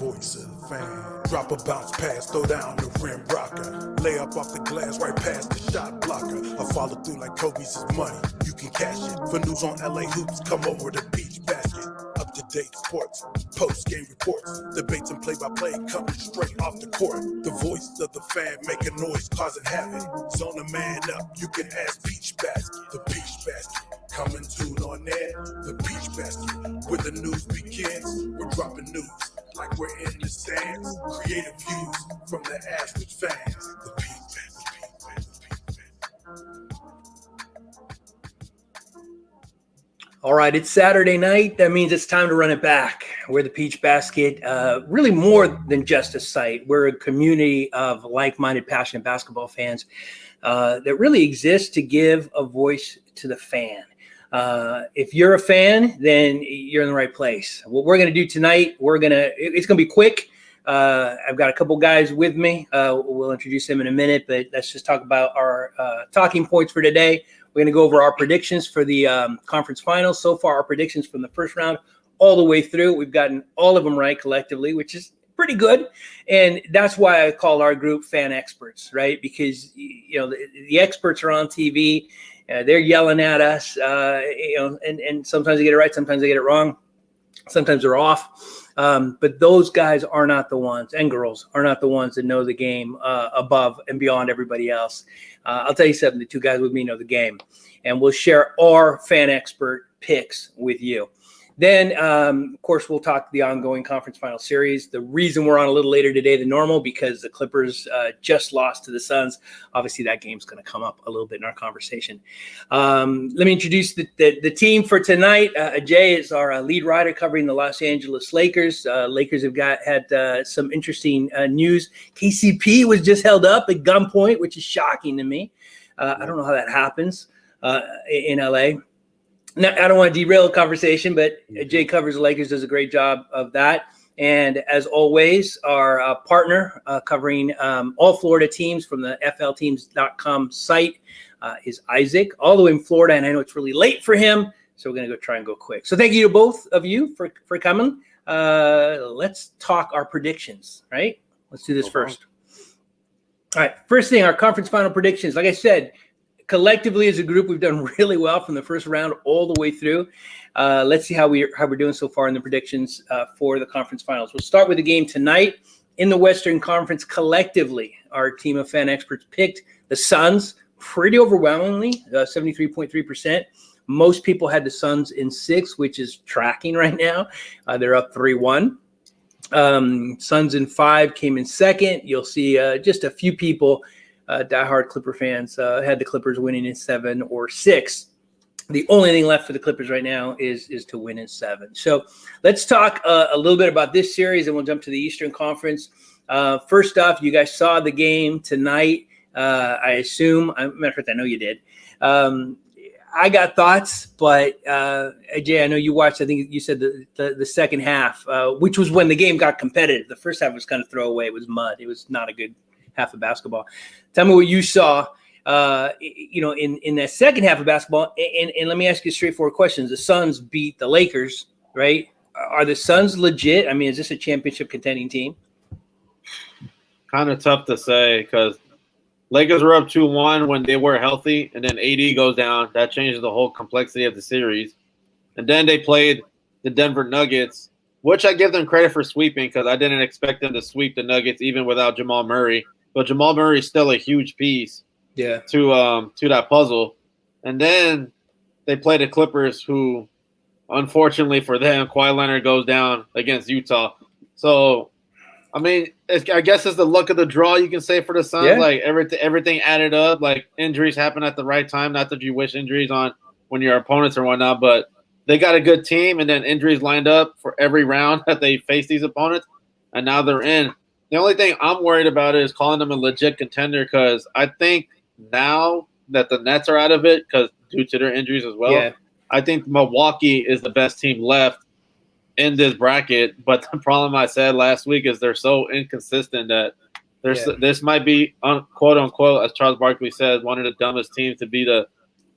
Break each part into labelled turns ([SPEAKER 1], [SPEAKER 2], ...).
[SPEAKER 1] voice of the fan. Drop a bounce pass, throw down the rim rocker. Lay up off the glass, right past the shot blocker. I follow through like Kobe's is money. You can cash it. For news on LA Hoops, come over to Peach Basket. Up to date sports, post game reports, debates and play by play coming straight off the court. The voice of the fan making noise, causing havoc. Zone a man up, you can ask Peach Basket. The Peach Basket, coming soon on air. The Peach Basket, where the news begins. We're dropping news like we're in the stands. Creative views from the average fans. The Peach Basket.
[SPEAKER 2] All right, it's Saturday night. That means it's time to run it back. We're the Peach Basket, really more than just a site. We're a community of like-minded, passionate basketball fans that really exist to give a voice to the fan. If you're a fan, then you're in the right place. What we're going to do tonight, it's going to be quick. I've got a couple guys with me. We'll introduce them in a minute, but let's just talk about our talking points for today. We're going to go over our predictions for the conference finals. So far, our predictions from the first round all the way through. We've gotten all of them right collectively, which is pretty good. And that's why I call our group fan experts, right? Because, the experts are on TV. They're yelling at us, and sometimes they get it right. Sometimes they get it wrong. Sometimes they're off. But those guys are not the ones, and girls are not the ones that know the game above and beyond everybody else. I'll tell you something, the two guys with me know the game, and we'll share our fan expert picks with you. Then, of course, we'll talk the ongoing conference final series. The reason we're on a little later today than normal because the Clippers just lost to the Suns. Obviously, that game's going to come up a little bit in our conversation. Let me introduce the team for tonight. Jay is our lead writer covering the Los Angeles Lakers. Lakers have had some interesting news. KCP was just held up at gunpoint, which is shocking to me. I don't know how that happens in LA. Now, I don't want to derail the conversation, but Jay covers the Lakers, does a great job of that. And as always, our partner covering all Florida teams from the FLteams.com site is Isaac, all the way in Florida. And I know it's really late for him, so we're going to try and go quick. So thank you to both of you for coming. Let's talk our predictions, right? Let's do this first. All right, first thing, our conference final predictions. Like I said, collectively as a group, we've done really well from the first round all the way through. Let's see how we're doing so far in the predictions for the conference finals. We'll start with the game tonight in the Western Conference. Collectively, our team of fan experts picked the Suns pretty overwhelmingly, 73.3%. Most people had the Suns in 6, which is tracking right now. They're up 3-1. Suns in 5 came in second. You'll see just a few people, diehard Clipper fans, had the Clippers winning in 7 or 6. The only thing left for the Clippers right now is to win in 7. So let's talk a little bit about this series, and we'll jump to the Eastern Conference. First off, you guys saw the game tonight. I assume, matter of fact, I know you did. I got thoughts, but Jay, I know you watched. I think you said the second half, which was when the game got competitive. The first half was kind of throwaway. It was mud. It was not a good half of basketball. Tell me what you saw, in that second half of basketball. And let me ask you straightforward questions. The Suns beat the Lakers, right? Are the Suns legit? I mean, is this a championship contending team?
[SPEAKER 3] Kind of tough to say because Lakers were up 2-1 when they were healthy, and then AD goes down. That changes the whole complexity of the series. And then they played the Denver Nuggets, which I give them credit for sweeping because I didn't expect them to sweep the Nuggets even without Jamal Murray. But Jamal Murray is still a huge piece to that puzzle. And then they play the Clippers, who, unfortunately for them, Kawhi Leonard goes down against Utah. So, I mean, I guess it's the luck of the draw, you can say, for the Suns. Yeah. Like, everything added up. Like, injuries happen at the right time. Not that you wish injuries on when your opponents or whatnot, but they got a good team, and then injuries lined up for every round that they face these opponents, and now they're in. The only thing I'm worried about is calling them a legit contender because I think now that the Nets are out of it due to their injuries as well, I think Milwaukee is the best team left in this bracket. But the problem I said last week is they're so inconsistent that this might be, quote unquote, as Charles Barkley said, one of the dumbest teams to be the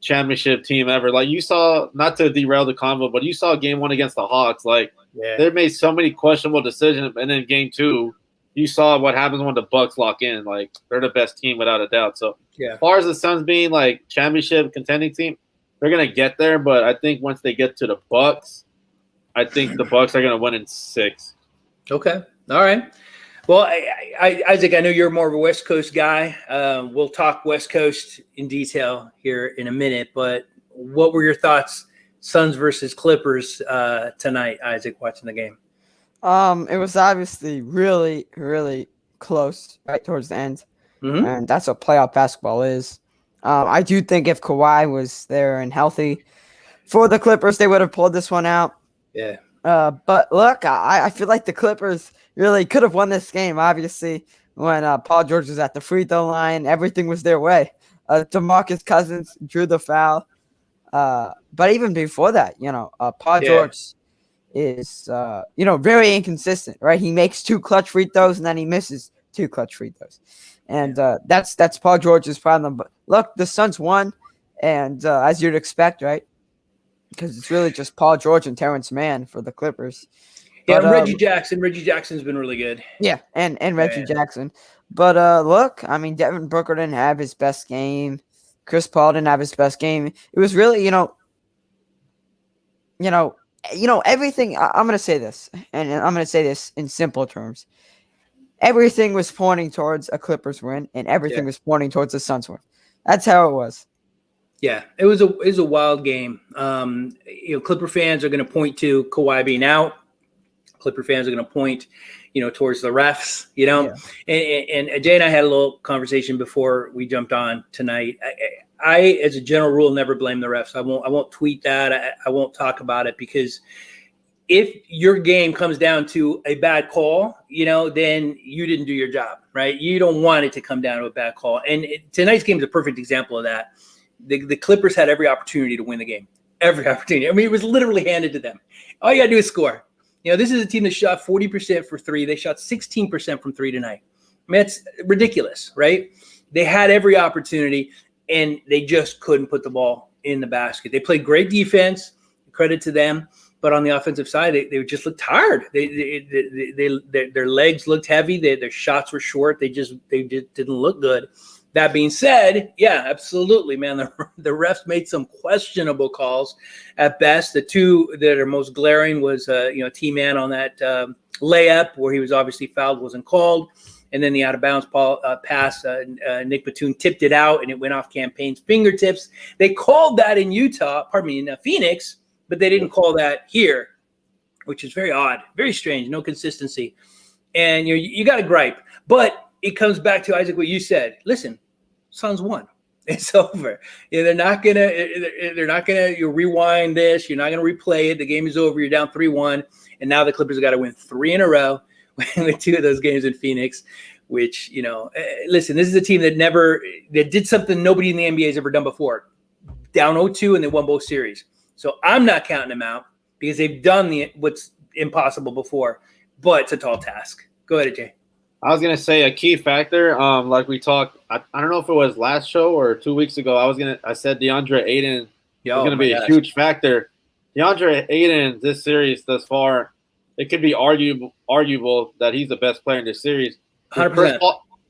[SPEAKER 3] championship team ever. Like you saw, not to derail the convo, but you saw game 1 against the Hawks. Like they made so many questionable decisions, and then game 2, you saw what happens when the Bucks lock in. Like they're the best team without a doubt. So as far as the Suns being like championship contending team, they're gonna get there. But I think once they get to the Bucks, I think the Bucks are gonna win in 6.
[SPEAKER 2] Okay. All right. Well, Isaac, I know you're more of a West Coast guy. We'll talk West Coast in detail here in a minute, but what were your thoughts, Suns versus Clippers tonight, Isaac, watching the game?
[SPEAKER 4] It was obviously really, really close right towards the end, and that's what playoff basketball is. I do think if Kawhi was there and healthy for the Clippers, they would have pulled this one out.
[SPEAKER 2] Yeah.
[SPEAKER 4] But look, I feel like the Clippers really could have won this game, obviously, when Paul George was at the free throw line. Everything was their way. DeMarcus Cousins drew the foul. But even before that, Paul George is, very inconsistent, right? He makes 2 clutch free throws, and then he misses 2 clutch free throws. And that's Paul George's problem. But look, the Suns won, and as you'd expect, right? Because it's really just Paul George and Terrence Mann for the Clippers.
[SPEAKER 2] Yeah,
[SPEAKER 4] But,
[SPEAKER 2] Reggie Jackson. Reggie Jackson's been really good.
[SPEAKER 4] Yeah, and Reggie Jackson. But look, I mean, Devin Booker didn't have his best game. Chris Paul didn't have his best game. It was really, everything. I'm gonna say this, and I'm gonna say this in simple terms. Everything was pointing towards a Clippers win, and everything was pointing towards a Suns win. That's how it was.
[SPEAKER 2] Yeah, it was a wild game. Clipper fans are going to point to Kawhi being out. Clipper fans are going to point, towards the refs. And Jay and I had a little conversation before we jumped on tonight. I, as a general rule, never blame the refs. I won't tweet that. I won't talk about it, because if your game comes down to a bad call, then you didn't do your job, right? You don't want it to come down to a bad call. And tonight's game is a perfect example of that. The Clippers had every opportunity to win the game. Every opportunity. I mean, it was literally handed to them. All you got to do is score. This is a team that shot 40% for 3. They shot 16% from 3 tonight. I mean, that's ridiculous, right? They had every opportunity, and they just couldn't put the ball in the basket. They played great defense. Credit to them. But on the offensive side, they just looked tired. Their legs looked heavy. Their shots were short. They just didn't look good. That being said, yeah, absolutely, man. The refs made some questionable calls at best. The 2 that are most glaring was, T-Man on that layup where he was obviously fouled, wasn't called. And then the out-of-bounds pass, Nick Batum tipped it out, and it went off Campaign's fingertips. They called that in in Phoenix, but they didn't call that here, which is very odd, very strange, no consistency. And you got to gripe. But it comes back to, Isaac, what you said. Listen, Suns won. It's over. They're not gonna you rewind this. You're not gonna replay it. The game is over. You're down 3-1, and now the Clippers have got to win 3 in a row with 2 of those games in Phoenix. Which listen, this is a team that did something nobody in the NBA has ever done before. Down 0-2, and they won both series. So I'm not counting them out, because they've done what's impossible before. But it's a tall task. Go ahead, Jay.
[SPEAKER 3] I was gonna say a key factor, like we talked. I don't know if it was last show or 2 weeks ago. I said DeAndre Ayton is gonna be a huge factor. DeAndre Ayton, this series thus far, it could be arguable that he's the best player in this series.
[SPEAKER 2] 100%.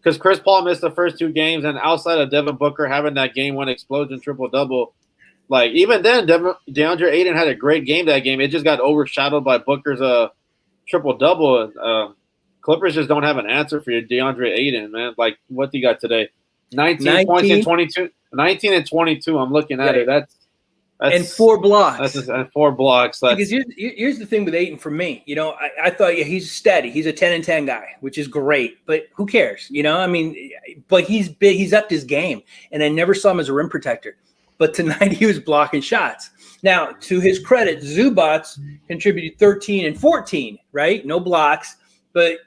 [SPEAKER 3] Because Chris Paul missed the first 2 games, and outside of Devin Booker having that game 1 explosion triple-double, like even then, DeAndre Ayton had a great game that game. It just got overshadowed by Booker's triple-double. Clippers just don't have an answer for your DeAndre Ayton, man. Like, what do you got today? 19 points and 22. 19 and 22. I'm looking at it. That's
[SPEAKER 2] and 4 blocks.
[SPEAKER 3] That's 4 blocks.
[SPEAKER 2] Because here's the thing with Ayton for me. I thought, he's steady. He's a 10-10 guy, which is great. But who cares? But he's upped his game, and I never saw him as a rim protector. But tonight he was blocking shots. Now, to his credit, Zubats contributed 13 and 14, right? No blocks. But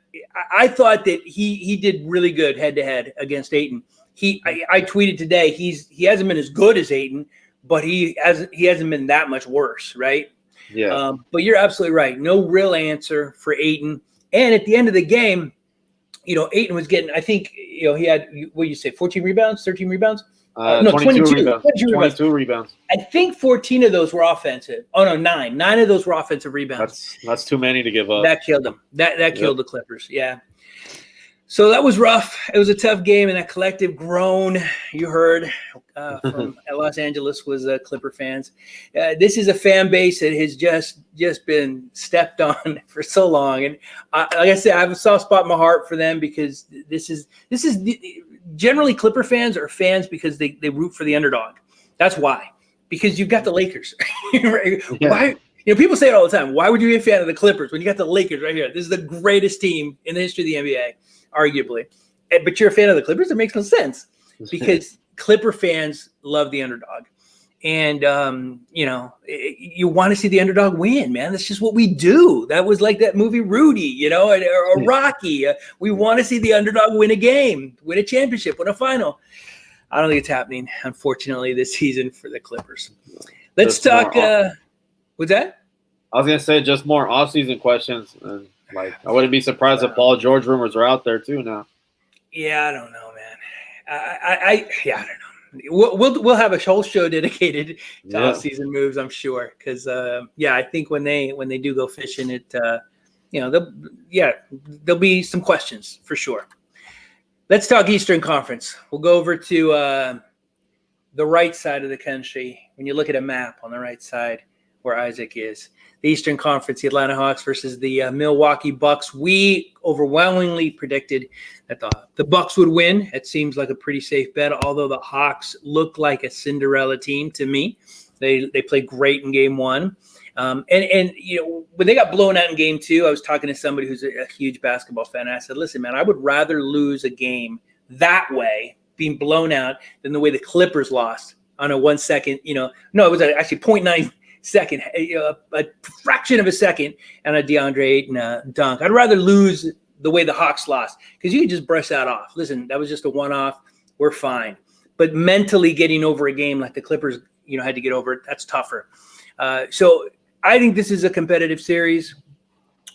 [SPEAKER 2] I thought that he did really good head-to-head against Ayton. I tweeted today he hasn't been as good as Ayton, but he hasn't been that much worse, right?
[SPEAKER 3] Yeah.
[SPEAKER 2] But you're absolutely right. No real answer for Ayton. And at the end of the game, Ayton was getting, I think, he had, what do you say, 14 rebounds, 13 rebounds? No, 22
[SPEAKER 3] rebounds. 22 rebounds.
[SPEAKER 2] I think 14 of those were offensive. Oh no, 9. 9 of those were offensive rebounds.
[SPEAKER 3] That's too many to give up.
[SPEAKER 2] That killed them. That killed the Clippers. Yeah. So that was rough. It was a tough game, and that collective groan you heard from Los Angeles was Clipper fans. This is a fan base that has just been stepped on for so long, and like I said, I have a soft spot in my heart for them because this is generally Clipper fans are fans because they root for the underdog. That's why, because you've got the Lakers. Right?
[SPEAKER 3] Yeah.
[SPEAKER 2] Why? People say it all the time. Why would you be a fan of the Clippers when you got the Lakers right here? This is the greatest team in the history of the NBA. Arguably, but you're a fan of the Clippers. It makes no sense because Clipper fans love the underdog, and you want to see the underdog win, man. That's just what we do. That was like that movie Rudy, or Rocky. We want to see the underdog win a game, win a championship, win a final. I don't think it's happening, unfortunately, this season for the Clippers. Let's talk. What's that?
[SPEAKER 3] I was gonna say just more off-season questions. I wouldn't be surprised if Paul George rumors are out there too now.
[SPEAKER 2] Yeah, I don't know, man. I don't know. We'll have a whole show dedicated to off-season moves, I'm sure, because I think when they do go fishing, there'll be some questions for sure. Let's talk Eastern Conference. We'll go over to the right side of the country. When you look at a map on the right side, where Isaac is. The Eastern Conference, the Atlanta Hawks versus the Milwaukee Bucks. We overwhelmingly predicted that the Bucks would win. It seems like a pretty safe bet, although the Hawks look like a Cinderella team to me. They played great in game one. And when they got blown out in game two, I was talking to somebody who's a huge basketball fan. And I said, listen, man, I would rather lose a game that way, being blown out, than the way the Clippers lost on a 1 second, no, it was actually 0.9 second, a fraction of a second, and a DeAndre Ayton dunk. I'd rather lose the way the Hawks lost because you can just brush that off. Listen, that was just a one-off. We're fine. But mentally getting over a game like the Clippers, had to get over it, that's tougher. So I think this is a competitive series.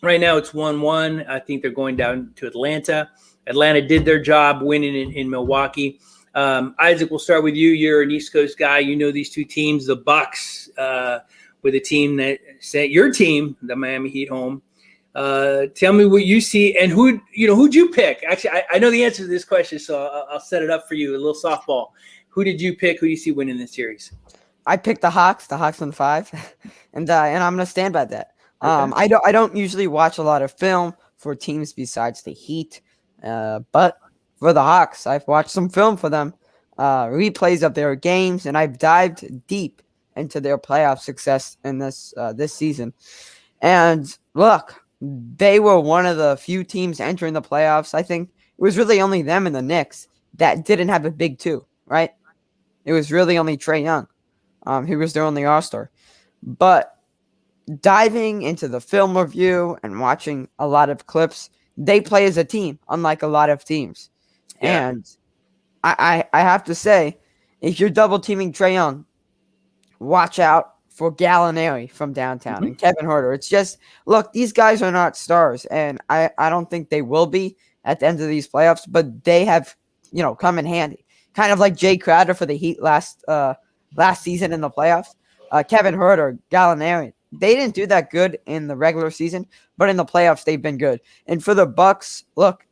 [SPEAKER 2] Right now it's 1-1. I think they're going down to Atlanta. Atlanta did their job winning in Milwaukee. Isaac, we'll start with you. You're an East Coast guy. You know these two teams, the Bucks, with a team that sent your team, the Miami Heat, home. Tell me what you see and who'd you pick? Actually, I know the answer to this question, so I'll set it up for you. A little softball. Who did you pick? Who do you see winning this series?
[SPEAKER 4] I picked the Hawks on 5, and I'm gonna stand by that.
[SPEAKER 2] Okay.
[SPEAKER 4] I don't usually watch a lot of film for teams besides the Heat, but for the Hawks, I've watched some film for them, replays of their games, and I've dived deep into their playoff success in this season. And look, they were one of the few teams entering the playoffs. I think it was really only them and the Knicks that didn't have a big two, right? It was really only Trae Young. He was their only All-Star. But diving into the film review and watching a lot of clips, they play as a team, unlike a lot of teams. Yeah. And I have to say, if you're double teaming Trae Young, watch out for Gallinari from downtown and Kevin Huerter. It's just, look, these guys are not stars, and I don't think they will be at the end of these playoffs, but they have, come in handy. Kind of like Jay Crowder for the Heat last season in the playoffs. Kevin Huerter, Gallinari, they didn't do that good in the regular season, but in the playoffs, they've been good. And for the Bucks, look,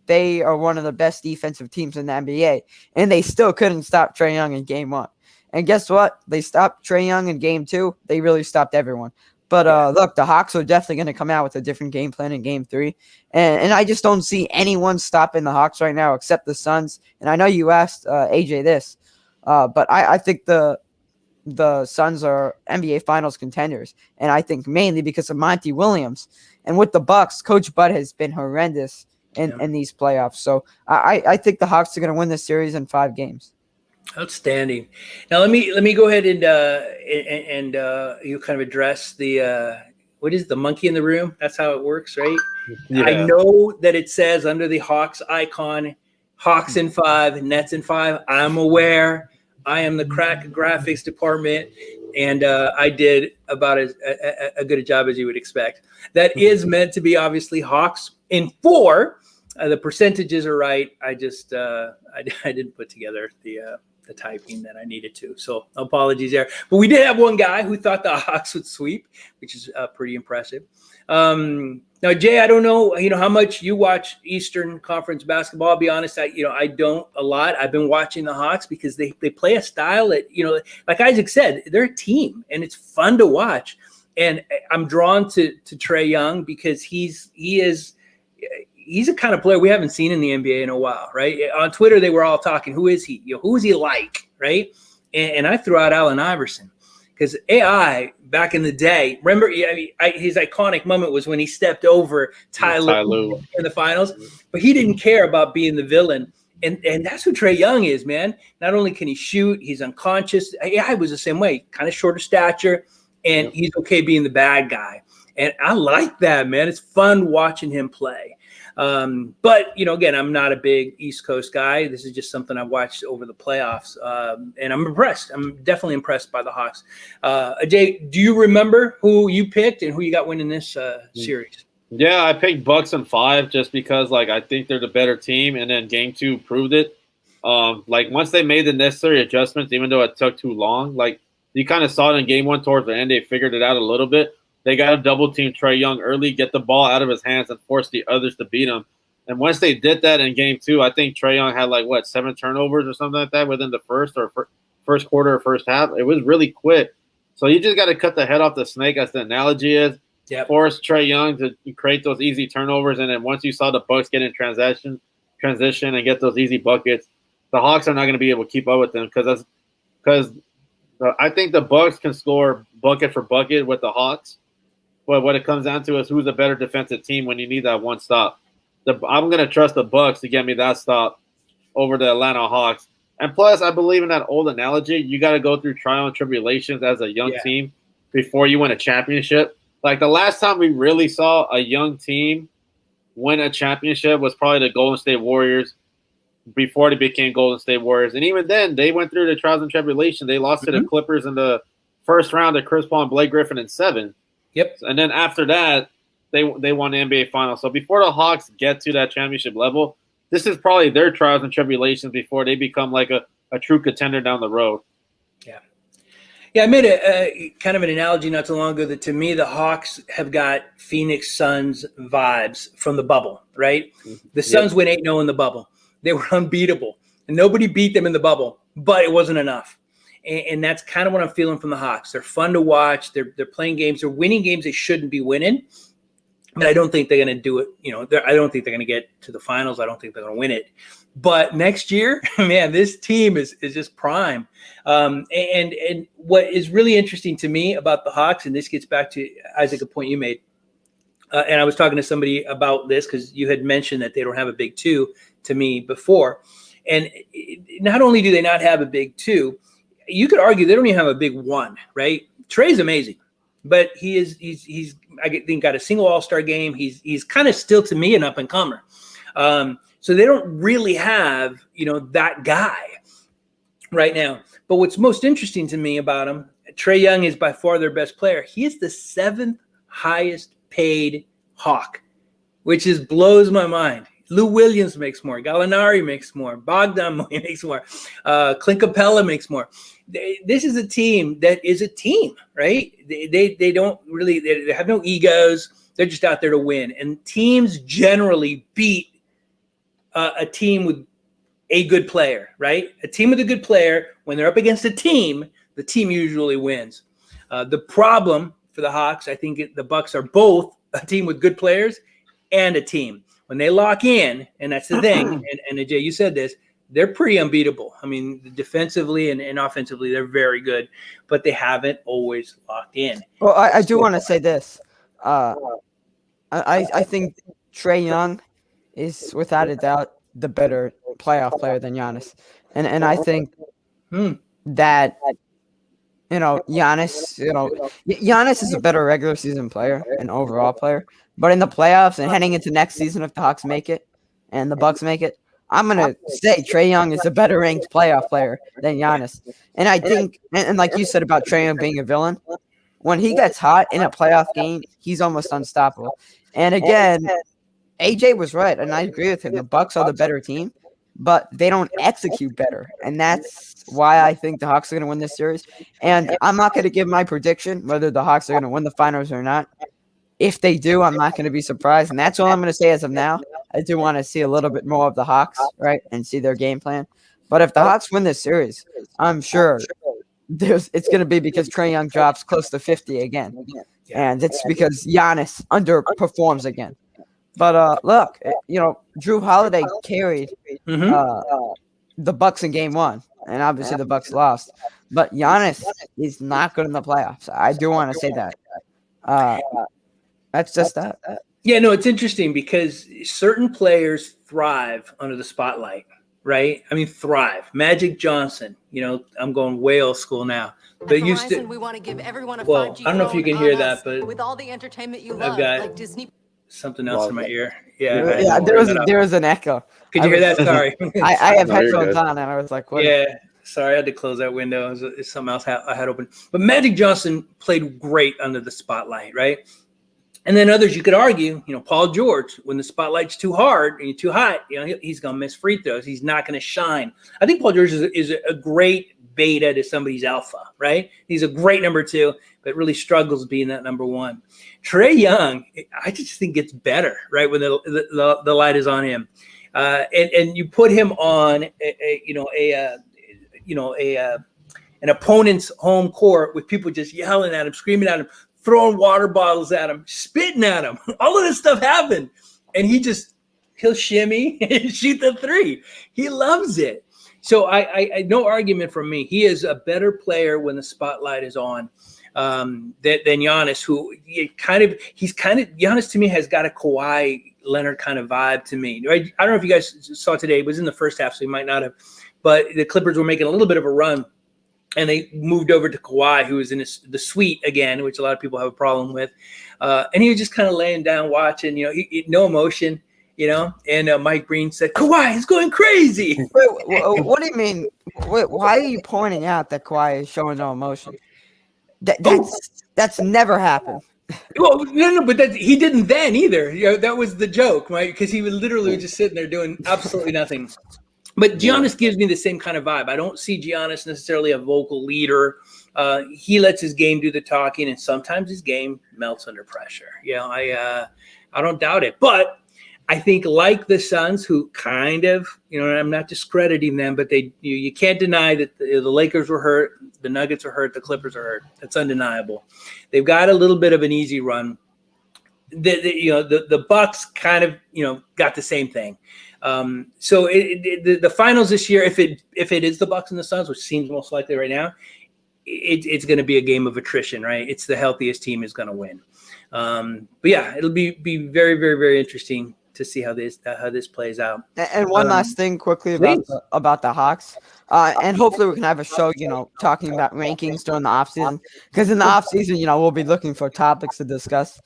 [SPEAKER 4] they are one of the best defensive teams in the NBA, and they still couldn't stop Trae Young in game one. And guess what? They stopped Trae Young in game two. They really stopped everyone. But look, the Hawks are definitely going to come out with a different game plan in game three. And I just don't see anyone stopping the Hawks right now except the Suns. And I know you asked AJ this, but I think the Suns are NBA Finals contenders. And I think mainly because of Monty Williams. And with the Bucks, Coach Bud has been horrendous in these playoffs. So I think the Hawks are going to win this series in 5 games. Outstanding.
[SPEAKER 2] Now let me go ahead and you kind of address the what is the monkey in the room? That's how it works, right? Yeah. I know that it says under the Hawks icon, Hawks in 5, Nets in 5. I'm aware. I am the crack graphics department, and I did about as a good a job as you would expect. That is meant to be obviously Hawks in 4. The percentages are right. I just I didn't put together the the typing that I needed to. So apologies there. But we did have one guy who thought the Hawks would sweep, which is pretty impressive. Now, Jay, I don't know, how much you watch Eastern Conference basketball. I'll be honest, I don't a lot. I've been watching the Hawks because they play a style that, like Isaac said, they're a team and it's fun to watch. And I'm drawn to Trae Young because he's a kind of player we haven't seen in the NBA in a while, right? On Twitter, they were all talking, who is he? Who is he like, right? And I threw out Allen Iverson because AI back in the day, remember, his iconic moment was when he stepped over Ty Lue in the finals, but he didn't care about being the villain. And that's who Trae Young is, man. Not only can he shoot, he's unconscious. AI was the same way, kind of shorter stature, and he's okay being the bad guy. And I like that, man. It's fun watching him play. But, again, I'm not a big East Coast guy. This is just something I've watched over the playoffs. And I'm impressed. I'm definitely impressed by the Hawks. Ajay, do you remember who you picked and who you got winning this series?
[SPEAKER 3] Yeah, I picked Bucks in 5 just because, I think they're the better team. And then game 2 proved it. Once they made the necessary adjustments, even though it took too long, you kind of saw it in game 1 towards the end. They figured it out a little bit. They got to double team Trae Young early, get the ball out of his hands, and force the others to beat him. And once they did that in game 2, I think Trae Young had 7 turnovers or something like that within the first quarter or first half. It was really quick. So you just got to cut the head off the snake, as the analogy is.
[SPEAKER 2] Yep.
[SPEAKER 3] Force Trae Young to create those easy turnovers, and then once you saw the Bucks get in transition and get those easy buckets, the Hawks are not going to be able to keep up with them because I think the Bucks can score bucket for bucket with the Hawks. But what it comes down to is who's a better defensive team when you need that one stop. I'm going to trust the Bucks to get me that stop over the Atlanta Hawks. And plus, I believe in that old analogy. You got to go through trial and tribulations as a young team before you win a championship. The last time we really saw a young team win a championship was probably the Golden State Warriors before they became Golden State Warriors. And even then, they went through the trials and tribulations. They lost to the Clippers in the first round to Chris Paul and Blake Griffin in 7.
[SPEAKER 2] Yep.
[SPEAKER 3] And then after that, they won the NBA Finals. So before the Hawks get to that championship level, this is probably their trials and tribulations before they become a true contender down the road.
[SPEAKER 2] Yeah. Yeah, I made a kind of an analogy not too long ago that to me the Hawks have got Phoenix Suns vibes from the bubble, right? The Suns went 8-0 in the bubble. They were unbeatable. And nobody beat them in the bubble, but it wasn't enough. And that's kind of what I'm feeling from the Hawks. They're fun to watch. They're playing games. They're winning games they shouldn't be winning. But I don't think they're going to do it. I don't think they're going to get to the finals. I don't think they're going to win it. But next year, man, this team is just prime. And what is really interesting to me about the Hawks, and this gets back to, Isaac, a point you made, and I was talking to somebody about this because you had mentioned that they don't have a big 2 to me before. And not only do they not have a big 2, you could argue they don't even have a big 1, right? Trae's amazing, but he's I think got a single All-Star game. He's kind of still to me an up and comer. So they don't really have that guy right now. But what's most interesting to me about him, Trae Young is by far their best player. He is the 7th highest paid Hawk, which blows my mind. Lou Williams makes more. Gallinari makes more. Bogdan makes more. Clint Capella makes more. This is a team that is a team, right? They don't really – they have no egos. They're just out there to win. And teams generally beat a team with a good player, right? A team with a good player, when they're up against a team, the team usually wins. The problem for the Hawks, I think the Bucks are both a team with good players and a team. When they lock in, and that's the thing, and Ajay, you said this, they're pretty unbeatable. I mean, defensively and offensively, they're very good, but they haven't always locked in.
[SPEAKER 4] Well, I do want to say this. I think Trae Young is, without a doubt, the better playoff player than Giannis. And I think that, Giannis is a better regular season player and overall player. But in the playoffs and heading into next season, if the Hawks make it and the Bucks make it, I'm going to say Trae Young is a better ranked playoff player than Giannis. And I think, and like you said about Trae Young being a villain, when he gets hot in a playoff game, he's almost unstoppable. And again, AJ was right, and I agree with him. The Bucks are the better team, but they don't execute better. And that's why I think the Hawks are going to win this series. And I'm not going to give my prediction whether the Hawks are going to win the finals or not. If they do, I'm not going to be surprised. And that's all I'm going to say as of now. I do want to see a little bit more of the Hawks, right, and see their game plan. But if the Hawks win this series, I'm sure it's going to be because Trae Young drops close to 50 again. And it's because Giannis underperforms again. But look, Drew Holiday carried the Bucks in Game 1, and obviously the Bucks lost. But Giannis is not good in the playoffs. I do want to say that. That's just that.
[SPEAKER 2] Yeah, no, it's interesting because certain players thrive under the spotlight, right? I mean, thrive. Magic Johnson, I'm going way old school now. But used to.
[SPEAKER 5] We want to give everyone a 5G
[SPEAKER 2] Well, I don't know if you can hear that, but
[SPEAKER 5] with all the entertainment you
[SPEAKER 2] I've
[SPEAKER 5] love,
[SPEAKER 2] got
[SPEAKER 5] like Disney.
[SPEAKER 2] something else in my ear. Yeah,
[SPEAKER 4] there was an echo.
[SPEAKER 2] Could you hear that? Sorry.
[SPEAKER 4] I have
[SPEAKER 3] No, you're
[SPEAKER 4] headphones
[SPEAKER 3] good.
[SPEAKER 4] on, and I was like, what?
[SPEAKER 2] Yeah, sorry, I had to close that window. It's something else I had open. But Magic Johnson played great under the spotlight, right? And then others, you could argue, Paul George, when the spotlight's too hard and too hot, he's going to miss free throws. He's not going to shine. I think Paul George is a great beta to somebody's alpha, right? He's a great number 2, but really struggles being that number 1. Trae Young, I just think gets better, right, when the light is on him. And you put him on an opponent's home court with people just yelling at him, screaming at him, throwing water bottles at him, spitting at him. All of this stuff happened. And he'll shimmy and shoot the 3. He loves it. So I no argument from me. He is a better player when the spotlight is on than Giannis, who Giannis to me has got a Kawhi Leonard kind of vibe to me. Right? I don't know if you guys saw today. It was in the first half, so you might not have. But the Clippers were making a little bit of a run. And they moved over to Kawhi, who was in the suite again, which a lot of people have a problem with. And he was just kind of laying down watching, no emotion, And Mike Breen said, Kawhi is going crazy.
[SPEAKER 4] Wait, what do you mean? Why are you pointing out that Kawhi is showing no emotion? That's never happened.
[SPEAKER 2] Well, no, but he didn't then either. That was the joke, right? Because he was literally just sitting there doing absolutely nothing. But Giannis gives me the same kind of vibe. I don't see Giannis necessarily a vocal leader. He lets his game do the talking, and sometimes his game melts under pressure. I don't doubt it. But I think like the Suns, who kind of, I'm not discrediting them, but you can't deny that the Lakers were hurt, the Nuggets are hurt, the Clippers are hurt. That's undeniable. They've got a little bit of an easy run. The Bucks kind of, got the same thing. So the finals this year, if it is the Bucks and the Suns, which seems most likely right now, it's going to be a game of attrition, right? It's the healthiest team is going to win. But yeah, it'll be very, very, very interesting to see how this plays out.
[SPEAKER 4] And one last thing quickly about the Hawks. And hopefully we can have a show, talking about rankings during the offseason. Because in the offseason, we'll be looking for topics to discuss.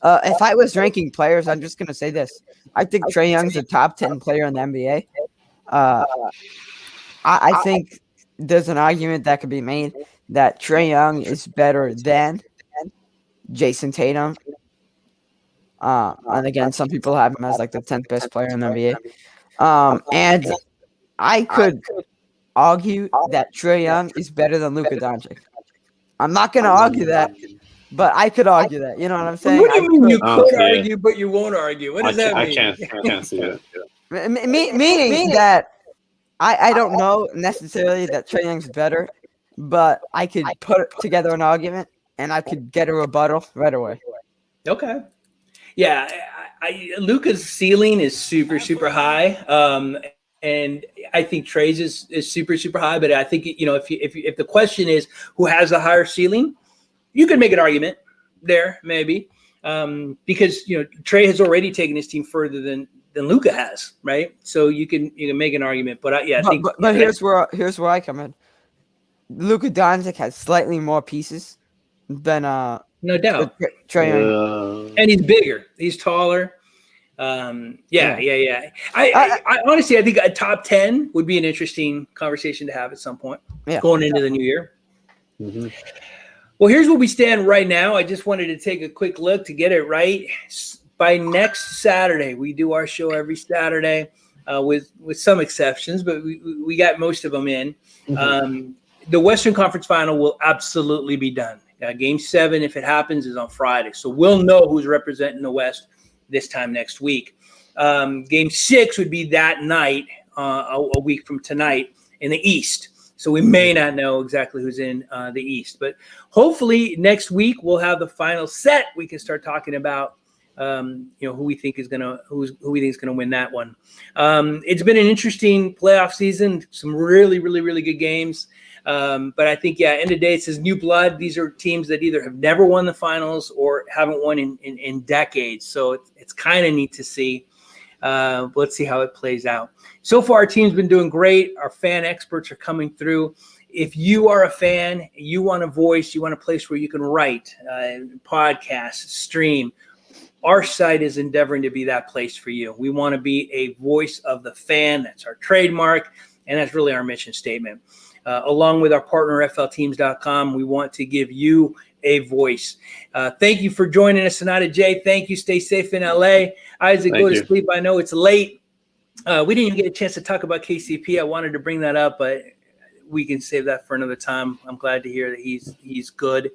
[SPEAKER 4] If I was ranking players, I'm just going to say this. I think Trae Young's a top 10 player in the NBA. I think there's an argument that could be made that Trae Young is better than Jason Tatum. And again, some people have him as like the 10th best player in the NBA. And I could argue that Trae Young is better than Luka Doncic. I'm not going to argue that. But I could argue that. You know what I'm saying?
[SPEAKER 2] What do you mean you could argue, but you won't argue? What does that mean?
[SPEAKER 3] I can't see it.
[SPEAKER 4] Meaning that I don't know necessarily that Trae Young's better, but I could put together an argument and I could get a rebuttal right away.
[SPEAKER 2] Okay. Yeah. Luka's ceiling is super, super high. And I think Trae's is super, super high. But I think, if the question is who has a higher ceiling, you could make an argument there, maybe, because Trae has already taken his team further than Luka has, right? So you can make an argument, but I think.
[SPEAKER 4] But here's where I come in. Luka Doncic has slightly more pieces than
[SPEAKER 2] no doubt
[SPEAKER 4] Trae Young,
[SPEAKER 2] and he's bigger, he's taller. Yeah. I honestly, I think a top 10 would be an interesting conversation to have at some point going into the new year.
[SPEAKER 3] Mm-hmm.
[SPEAKER 2] Well, here's where we stand right now. I just wanted to take a quick look to get it right. By next Saturday, we do our show every Saturday. with some exceptions, but we got most of them in. The Western Conference Final will absolutely be done. Game 7, if it happens, is on Friday, so we'll know who's representing the West this time next week. Game 6 would be that night, a week from tonight, in the East. So we may not know exactly who's in the East, but hopefully next week we'll have the final set. We can start talking about who we think is gonna win that one. It's been an interesting playoff season. Some really, really, really good games. But I think, end of the day, it says new blood. These are teams that either have never won the finals or haven't won in decades. So it's kind of neat to see. Let's see how it plays out. So far, our team's been doing great. Our fan experts are coming through. If you are a fan, you want a voice, you want a place where you can write, podcast, stream, our site is endeavoring to be that place for you. We want to be a voice of the fan. That's our trademark, and that's really our mission statement. Along with our partner, FLTeams.com, we want to give you a voice. Thank you for joining us tonight, Jay. Thank you. Stay safe in LA. Isaac, go to sleep. I know it's late. We didn't even get a chance to talk about KCP. I wanted to bring that up, but we can save that for another time. I'm glad to hear that he's good.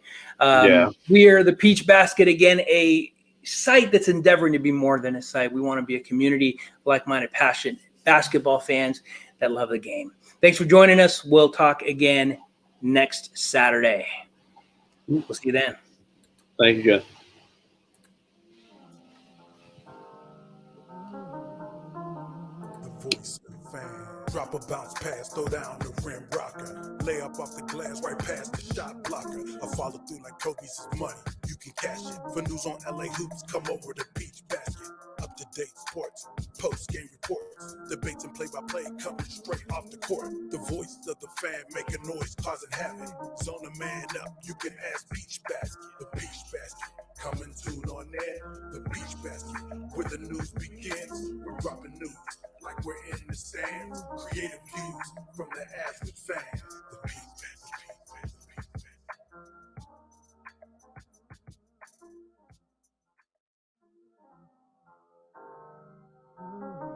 [SPEAKER 2] We are the Peach Basket, again, a site that's endeavoring to be more than a site. We want to be a community, like-minded, passionate basketball fans that love the game. Thanks for joining us. We'll talk again next Saturday. We'll see you then.
[SPEAKER 3] Thank you, guys.
[SPEAKER 1] The voice of the fan. Drop a bounce pass, throw down the rim rocker. Lay up off the glass, right past the shot blocker. I follow through like Kobe's money. You can cash it. For news on LA Hoops, come over to Peach Basket. Up-to-date sports, post-game reports, debates and play-by-play coming straight off the court. The voice of the fan making noise, causing havoc. Zone a man up, you can ask Peach Basket. The Peach Basket, coming soon on air. The Peach Basket, where the news begins. We're dropping news like we're in the stands. Creative views from the avid fans. The Peach